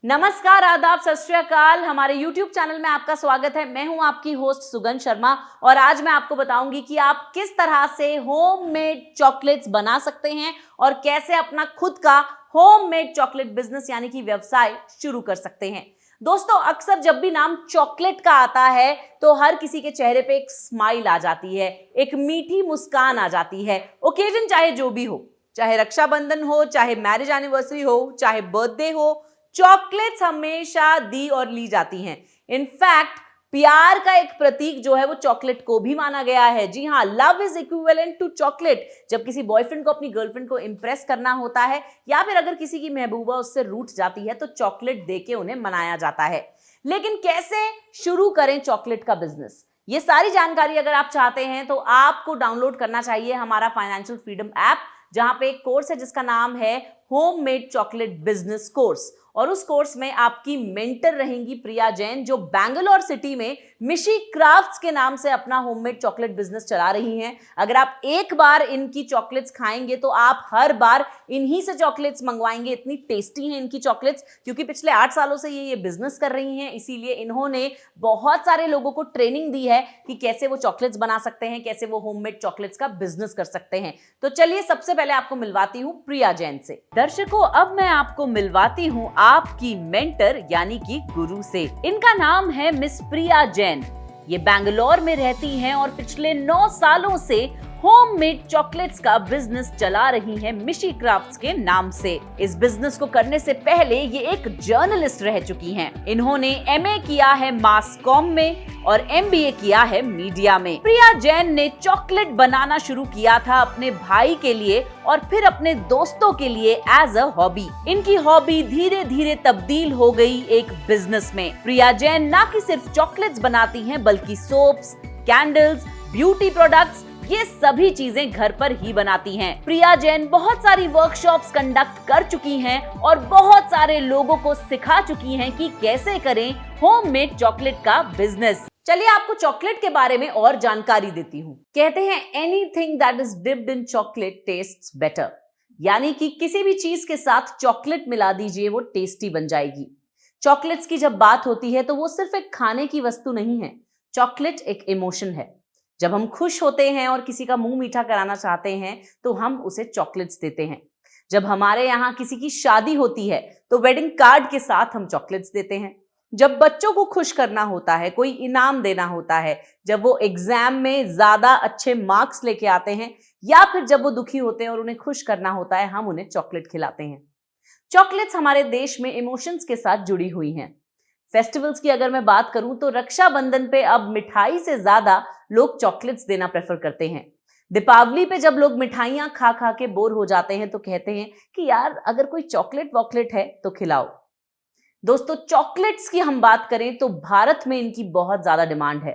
नमस्कार, आदाब, सत श्री अकाल। हमारे YouTube चैनल में आपका स्वागत है। मैं हूं आपकी होस्ट सुगंध शर्मा और आज मैं आपको बताऊंगी कि आप किस तरह से होममेड चॉकलेट्स बना सकते हैं और कैसे अपना खुद का होममेड चॉकलेट बिजनेस यानी कि व्यवसाय शुरू कर सकते हैं। दोस्तों, अक्सर जब भी नाम चॉकलेट का आता है तो हर किसी के चेहरे पे एक स्माइल आ जाती है, एक मीठी मुस्कान आ जाती है। ओकेजन चाहे जो भी हो, चाहे रक्षाबंधन हो, चाहे मैरिज एनिवर्सरी हो, चाहे बर्थडे हो, चॉकलेट्स हमेशा दी और ली जाती हैं। इनफैक्ट प्यार का एक प्रतीक जो है वो चॉकलेट को भी माना गया है। जी हाँ, love is equivalent to chocolate. जब किसी बॉयफ्रेंड को अपनी गर्लफ्रेंड को इंप्रेस करना होता है या फिर अगर किसी की महबूबा उससे रूठ जाती है तो चॉकलेट देके उन्हें मनाया जाता है। लेकिन कैसे शुरू करें चॉकलेट का बिजनेस, ये सारी जानकारी अगर आप चाहते हैं तो आपको डाउनलोड करना चाहिए हमारा फाइनेंशियल फ्रीडम ऐप, जहां पे एक कोर्स है जिसका नाम है होममेड चॉकलेट बिजनेस कोर्स। और उस कोर्स में आपकी मेंटर रहेंगी प्रिया जैन, जो बैंगलोर सिटी में मिशी क्राफ्ट्स के नाम से अपना होममेड चॉकलेट बिजनेस चला रही हैं। अगर आप एक बार इनकी चॉकलेट्स खाएंगे तो आप हर बार इन्हीं से चॉकलेट्स मंगवाएंगे। इतनी टेस्टी हैं इनकी चॉकलेट्स, क्योंकि पिछले 8 सालों से ये बिजनेस कर रही हैं। इसीलिए इन्होंने बहुत सारे लोगों को ट्रेनिंग दी है कि कैसे वो चॉकलेट्स बना सकते हैं, कैसे वो होममेड चॉकलेट्स का बिजनेस कर सकते हैं। तो चलिए सबसे पहले आपको मिलवाती हूँ प्रिया जैन से। दर्शकों, अब मैं आपको मिलवाती हूँ आपकी मेंटर यानी कि गुरु से। इनका नाम है मिस प्रिया जैन। ये बैंगलोर में रहती हैं और पिछले 9 सालों से होममेड चॉकलेट्स का बिजनेस चला रही हैं मिशी क्राफ्ट्स के नाम से। इस बिजनेस को करने से पहले ये एक जर्नलिस्ट रह चुकी हैं। इन्होंने एमए किया है मास कॉम में और एमबीए किया है मीडिया में। प्रिया जैन ने चॉकलेट बनाना शुरू किया था अपने भाई के लिए और फिर अपने दोस्तों के लिए एज अ हॉबी। इनकी हॉबी धीरे धीरे तब्दील हो गई एक बिजनेस में। प्रिया जैन ना कि सिर्फ चॉकलेट्स बनाती हैं बल्कि सोप्स, कैंडल्स, ब्यूटी प्रोडक्ट्स, ये सभी चीजें घर पर ही बनाती हैं। प्रिया जैन बहुत सारी वर्कशॉप्स कंडक्ट कर चुकी हैं और बहुत सारे लोगों को सिखा चुकी हैं कि कैसे करें होममेड चॉकलेट का बिजनेस। चलिए आपको चॉकलेट के बारे में और जानकारी देती हूँ। कहते हैं anything that is dipped in chocolate tests better, यानी कि किसी भी चीज के साथ चॉकलेट मिला दीजिए वो टेस्टी बन जाएगी। चॉकलेट्स की जब बात होती है तो वो सिर्फ एक खाने की वस्तु नहीं है। चॉकलेट एक इमोशन है। जब हम खुश होते हैं और किसी का मुंह मीठा कराना चाहते हैं तो हम उसे चॉकलेट्स देते हैं। जब हमारे यहाँ किसी की शादी होती है तो वेडिंग कार्ड के साथ हम चॉकलेट्स देते हैं। जब बच्चों को खुश करना होता है, कोई इनाम देना होता है, जब वो एग्जाम में ज्यादा अच्छे मार्क्स लेके आते हैं या फिर जब वो दुखी होते हैं और उन्हें खुश करना होता है, हम उन्हें चॉकलेट खिलाते हैं। चॉकलेट्स हमारे देश में इमोशंस के साथ जुड़ी हुई हैं। फेस्टिवल्स की अगर मैं बात करूं तो रक्षाबंधन पे अब मिठाई से ज्यादा लोग चॉकलेट्स देना प्रेफर करते हैं। दीपावली पे जब लोग मिठाइयां खा खा के बोर हो जाते हैं तो कहते हैं कि यार अगर कोई चॉकलेट वॉकलेट है तो खिलाओ। दोस्तों, चॉकलेट्स की हम बात करें तो भारत में इनकी बहुत ज्यादा डिमांड है।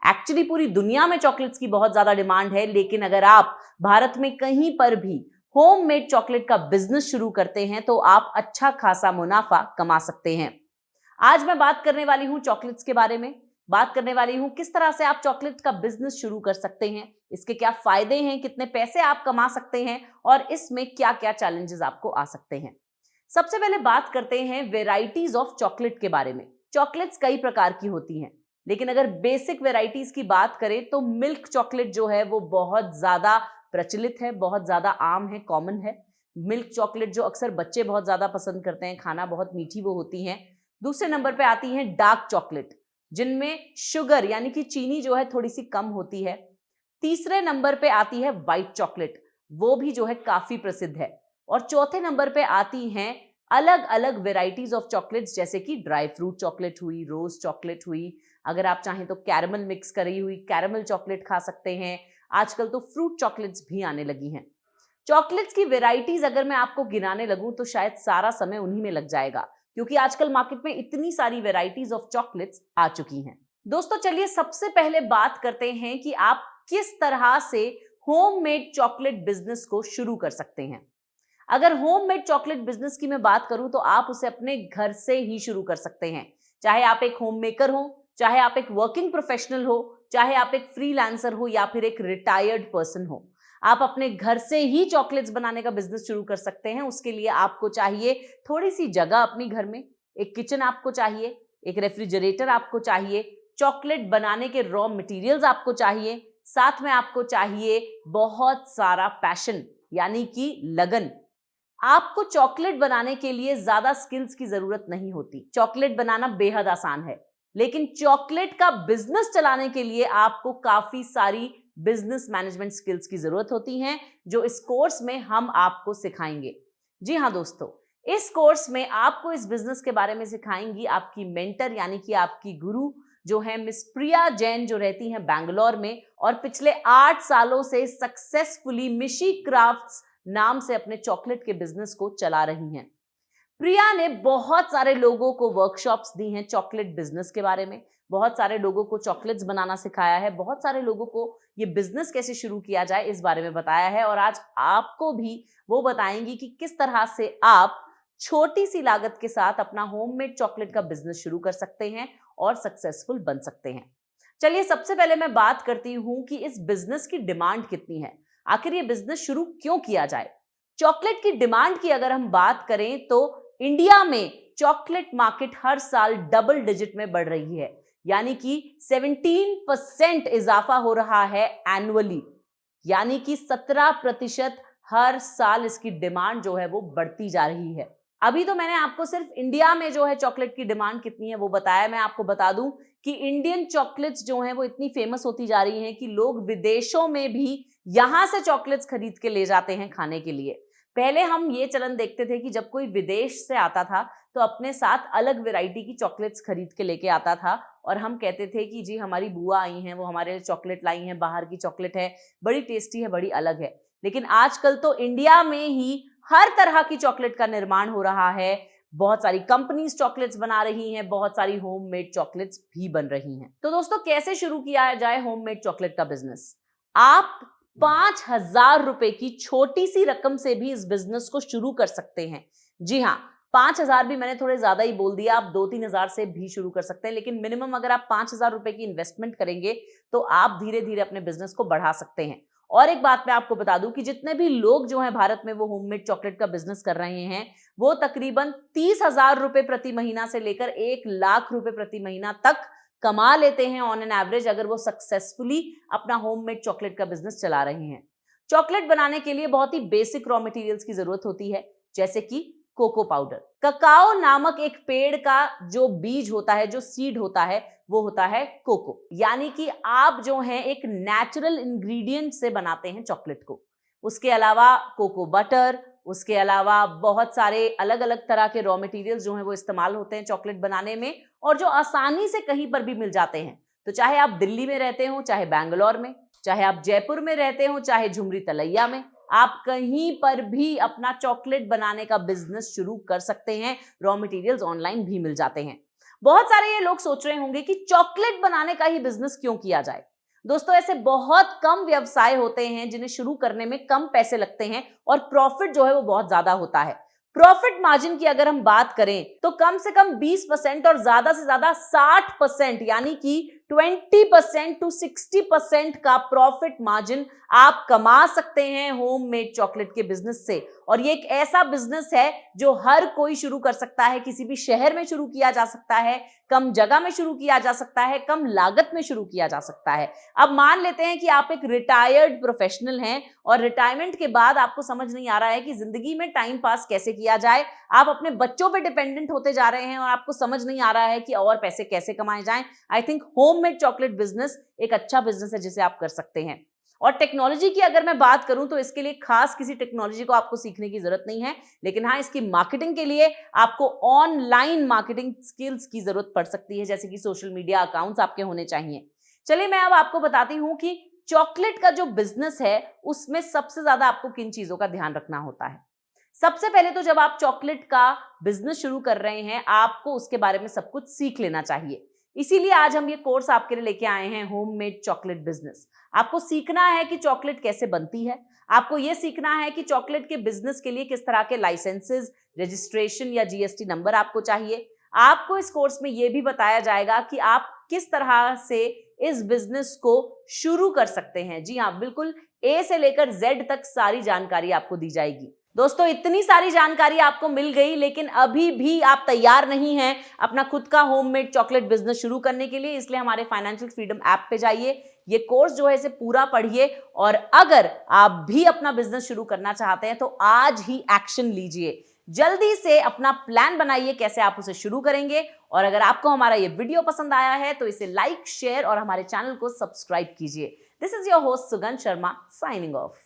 एक्चुअली पूरी दुनिया में चॉकलेट्स की बहुत ज्यादा डिमांड है, लेकिन अगर आप भारत में कहीं पर भी होममेड चॉकलेट का बिजनेस शुरू करते हैं तो आप अच्छा खासा मुनाफा कमा सकते हैं। आज मैं बात करने वाली हूं चॉकलेट्स के बारे में, बात करने वाली हूं किस तरह से आप चॉकलेट का बिजनेस शुरू कर सकते हैं, इसके क्या फायदे हैं, कितने पैसे आप कमा सकते हैं और इसमें क्या क्या चैलेंजेस आपको आ सकते हैं। सबसे पहले बात करते हैं वेराइटीज ऑफ चॉकलेट के बारे में। चॉकलेट्स कई प्रकार की होती हैं, लेकिन अगर बेसिक वेराइटीज की बात करें तो मिल्क चॉकलेट जो है वो बहुत ज्यादा प्रचलित है, बहुत ज्यादा आम है, कॉमन है। मिल्क चॉकलेट जो अक्सर बच्चे बहुत ज्यादा पसंद करते हैं, खाना बहुत मीठी वो होती हैं। दूसरे नंबर पे आती है डार्क चॉकलेट, जिनमें शुगर यानी कि चीनी जो है थोड़ी सी कम होती है। तीसरे नंबर पे आती है व्हाइट चॉकलेट, वो भी जो है काफी प्रसिद्ध है। और चौथे नंबर पे आती हैं अलग अलग वेराइटीज ऑफ चॉकलेट्स, जैसे कि ड्राई फ्रूट चॉकलेट हुई, रोज चॉकलेट हुई, अगर आप चाहें तो कैरमल मिक्स करी हुई कैरमल चॉकलेट खा सकते हैं। आजकल तो फ्रूट चॉकलेट्स भी आने लगी हैं। चॉकलेट्स की वेराइटीज अगर मैं आपको गिनाने लगूं तो शायद सारा समय उन्हीं में लग जाएगा, क्योंकि आजकल मार्केट में इतनी सारी वेराइटीज ऑफ चॉकलेट्स आ चुकी हैं। दोस्तों, चलिए सबसे पहले बात करते हैं कि आप किस तरह से होममेड चॉकलेट बिजनेस को शुरू कर सकते हैं। अगर होममेड चॉकलेट बिजनेस की मैं बात करूं तो आप उसे अपने घर से ही शुरू कर सकते हैं। चाहे आप एक होम मेकर हो, चाहे आप एक वर्किंग प्रोफेशनल हो, चाहे आप एक फ्रीलांसर हो या फिर एक रिटायर्ड पर्सन हो, आप अपने घर से ही चॉकलेट्स बनाने का बिजनेस शुरू कर सकते हैं। उसके लिए आपको चाहिए थोड़ी सी जगह अपनी घर में, एक किचन आपको चाहिए, एक रेफ्रिजरेटर आपको चाहिए, चॉकलेट बनाने के रॉ मटेरियल्स आपको चाहिए, साथ में आपको चाहिए बहुत सारा पैशन यानी कि लगन। आपको चॉकलेट बनाने के लिए ज्यादा स्किल्स की जरूरत नहीं होती। चॉकलेट बनाना बेहद आसान है, लेकिन चॉकलेट का बिजनेस चलाने के लिए आपको काफी सारी बिजनेस मैनेजमेंट स्किल्स की जरूरत होती हैं, जो इस कोर्स में हम आपको सिखाएंगे। जी हाँ दोस्तों, इस कोर्स में आपको इस बिजनेस के बारे में सिखाएंगी आपकी मेंटर यानी कि आपकी गुरु, जो है मिस प्रिया जैन, जो रहती हैं बैंगलोर में और पिछले 8 सालों से सक्सेसफुली मिशी क्राफ्ट्स नाम से अपने चॉकलेट के बिजनेस को चला रही हैं। प्रिया ने बहुत सारे लोगों को वर्कशॉप्स दी हैं चॉकलेट बिजनेस के बारे में, बहुत सारे लोगों को चॉकलेट्स बनाना सिखाया है, बहुत सारे लोगों को ये बिजनेस कैसे शुरू किया जाए इस बारे में बताया है, और आज आपको भी वो बताएंगी कि किस तरह से आप छोटी सी लागत के साथ अपना होममेड चॉकलेट का बिजनेस शुरू कर सकते हैं और सक्सेसफुल बन सकते हैं। चलिए सबसे पहले मैं बात करती हूं कि इस बिजनेस की डिमांड कितनी है, आखिर ये बिजनेस शुरू क्यों किया जाए। चॉकलेट की डिमांड की अगर हम बात करें तो इंडिया में चॉकलेट मार्केट हर साल डबल डिजिट में बढ़ रही है, यानी कि 17% इजाफा हो रहा है एनुअली, यानी कि 17% हर साल इसकी डिमांड जो है वो बढ़ती जा रही है। अभी तो मैंने आपको सिर्फ इंडिया में जो है चॉकलेट की डिमांड कितनी है वो बताया। मैं आपको बता दूं कि इंडियन चॉकलेट्स जो हैं वो इतनी फेमस होती जा रही हैं कि लोग विदेशों में भी यहां से चॉकलेट्स खरीद के ले जाते हैं खाने के लिए। पहले हम ये चलन देखते थे कि जब कोई विदेश से आता था तो अपने साथ अलग वैरायटी की चॉकलेट्स खरीद के लेके आता था, और हम कहते थे कि जी हमारी बुआ आई हैं, वो हमारे लिए चॉकलेट लाई हैं, बाहर की चॉकलेट है, बड़ी टेस्टी है, बड़ी अलग है। लेकिन आजकल तो इंडिया में ही हर तरह की चॉकलेट का निर्माण हो रहा है, बहुत सारी कंपनीज चॉकलेट्स बना रही हैं, बहुत सारी होममेड चॉकलेट्स भी बन रही हैं। तो दोस्तों, कैसे शुरू किया जाए होममेड चॉकलेट का बिजनेस? आप 5,000 रुपए की छोटी सी रकम से भी इस बिजनेस को शुरू कर सकते हैं। जी हाँ, 5,000 भी मैंने थोड़े ज्यादा ही बोल दिया, आप 2-3 हजार से भी शुरू कर सकते हैं, लेकिन मिनिमम अगर आप 5,000 रुपए की इन्वेस्टमेंट करेंगे तो आप धीरे धीरे अपने बिजनेस को बढ़ा सकते हैं। और एक बात मैं आपको बता दूं कि जितने भी लोग जो हैं भारत में वो होममेड चॉकलेट का बिजनेस कर रहे हैं, वो तकरीबन 30,000 रुपए प्रति महीना से लेकर 1,00,000 रुपए प्रति महीना तक कमा लेते हैं ऑन एन एवरेज, अगर वो सक्सेसफुली अपना होममेड चॉकलेट का बिजनेस चला रहे हैं। चॉकलेट बनाने के लिए बहुत ही बेसिक रॉ मटेरियल्स की जरूरत होती है, जैसे कि कोको पाउडर। ककाओ नामक एक पेड़ का जो बीज होता है, जो सीड होता है, वो होता है कोको, यानी कि आप जो हैं एक नेचुरल इंग्रेडिएंट से बनाते हैं चॉकलेट को। उसके अलावा कोको बटर, उसके अलावा बहुत सारे अलग अलग तरह के रॉ मटेरियल्स जो हैं वो इस्तेमाल होते हैं चॉकलेट बनाने में, और जो आसानी से कहीं पर भी मिल जाते हैं। तो चाहे आप दिल्ली में रहते हो, चाहे बैंगलोर में, चाहे आप जयपुर में रहते हो, चाहे झुमरी तलैया में, आप कहीं पर भी अपना चॉकलेट बनाने का बिजनेस शुरू कर सकते हैं। रॉ मटेरियल्स ऑनलाइन भी मिल जाते हैं। बहुत सारे ये लोग सोच रहे होंगे कि चॉकलेट बनाने का ही बिजनेस क्यों किया जाए। दोस्तों, ऐसे बहुत कम व्यवसाय होते हैं जिन्हें शुरू करने में कम पैसे लगते हैं और प्रॉफिट जो है वो बहुत ज्यादा होता है। प्रॉफिट मार्जिन की अगर हम बात करें तो कम से कम 20% और ज्यादा से ज्यादा 60%, यानी कि 20% to 60% का प्रॉफिट मार्जिन आप कमा सकते हैं होममेड चॉकलेट के बिजनेस से। और ये एक ऐसा बिजनेस है जो हर कोई शुरू कर सकता है, किसी भी शहर में शुरू किया जा सकता है, कम जगह में शुरू किया जा सकता है, कम लागत में शुरू किया जा सकता है। अब मान लेते हैं कि आप एक रिटायर्ड प्रोफेशनल हैं और रिटायरमेंट के बाद आपको समझ नहीं आ रहा है कि जिंदगी में टाइम पास कैसे किया जाए, आप अपने बच्चों पे डिपेंडेंट होते जा रहे हैं और आपको समझ नहीं आ रहा है कि और पैसे कैसे कमाए जाएं। I think homemade chocolate business एक अच्छा बिजनेस है जिसे आप कर सकते हैं। और टेक्नोलॉजी की अगर मैं बात करूं तो इसके लिए खास किसी टेक्नोलॉजी को आपको सीखने की जरूरत नहीं है, लेकिन हाँ, इसकी मार्केटिंग के लिए आपको ऑनलाइन मार्केटिंग स्किल्स की जरूरत पड़ सकती है, जैसे कि सोशल मीडिया अकाउंट्स आपके होने चाहिए। चलिए मैं अब आपको बताती हूं कि चॉकलेट का जो बिजनेस है उसमें सबसे ज्यादा आपको किन चीजों का ध्यान रखना होता है। सबसे पहले तो जब आप चॉकलेट का बिजनेस शुरू कर रहे हैं, आपको उसके बारे में सब कुछ सीख लेना चाहिए। इसीलिए आज हम ये कोर्स आपके लिए लेके आए हैं, होममेड चॉकलेट बिजनेस। आपको सीखना है कि चॉकलेट कैसे बनती है, आपको ये सीखना है कि चॉकलेट के बिजनेस के लिए किस तरह के लाइसेंसेस, रजिस्ट्रेशन या जीएसटी नंबर आपको चाहिए। आपको इस कोर्स में ये भी बताया जाएगा कि आप किस तरह से इस बिजनेस को शुरू कर सकते हैं। जी हाँ, बिल्कुल ए से लेकर जेड तक सारी जानकारी आपको दी जाएगी। दोस्तों इतनी सारी जानकारी आपको मिल गई, लेकिन अभी भी आप तैयार नहीं हैं अपना खुद का होममेड चॉकलेट बिजनेस शुरू करने के लिए, इसलिए हमारे फाइनेंशियल फ्रीडम ऐप पे जाइए, ये कोर्स जो है इसे पूरा पढ़िए और अगर आप भी अपना बिजनेस शुरू करना चाहते हैं तो आज ही एक्शन लीजिए। जल्दी से अपना प्लान बनाइए कैसे आप उसे शुरू करेंगे। और अगर आपको हमारा ये वीडियो पसंद आया है तो इसे लाइक, शेयर और हमारे चैनल को सब्सक्राइब कीजिए। दिस इज योर होस्ट सुगंध शर्मा साइनिंग ऑफ।